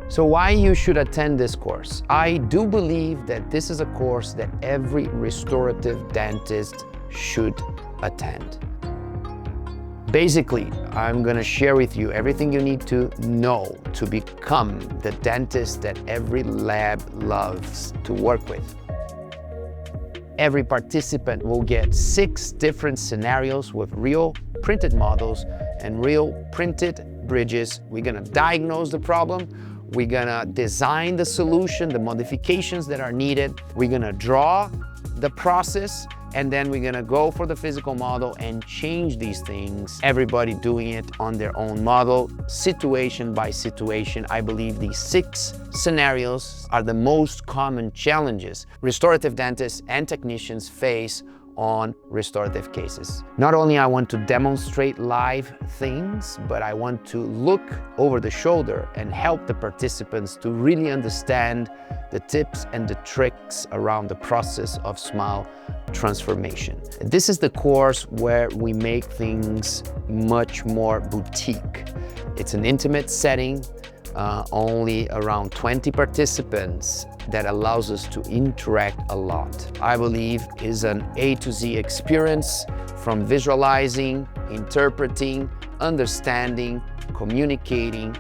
So why you should attend this course? I do believe that this is a course that every restorative dentist should attend. Basically, I'm going to share with you everything you need to know to become the dentist that every lab loves to work with. Every participant will get 6 different scenarios with real printed models and real printed bridges. We're going to diagnose the problem. We're going to design the solution, the modifications that are needed. We're going to draw the process, and then we're gonna go for the physical model and change these things. Everybody doing it on their own model, situation by situation. I believe these 6 scenarios are the most common challenges restorative dentists and technicians face on restorative cases. Not only I want to demonstrate live things, but I want to look over the shoulder and help the participants to really understand the tips and the tricks around the process of smile transformation. This is the course where we make things much more boutique. It's an intimate setting, only around 20 participants, that allows us to interact a lot. I believe is an A to Z experience, from visualizing, interpreting, understanding, communicating,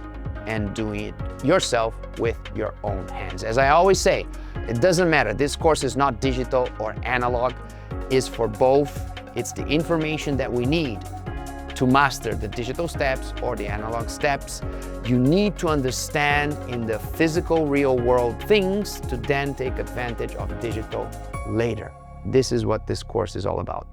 and doing it yourself with your own hands. As I always say, it doesn't matter. This course is not digital or analog. It's for both. It's the information that we need to master the digital steps or the analog steps. You need to understand in the physical, real world things to then take advantage of digital later. This is what this course is all about.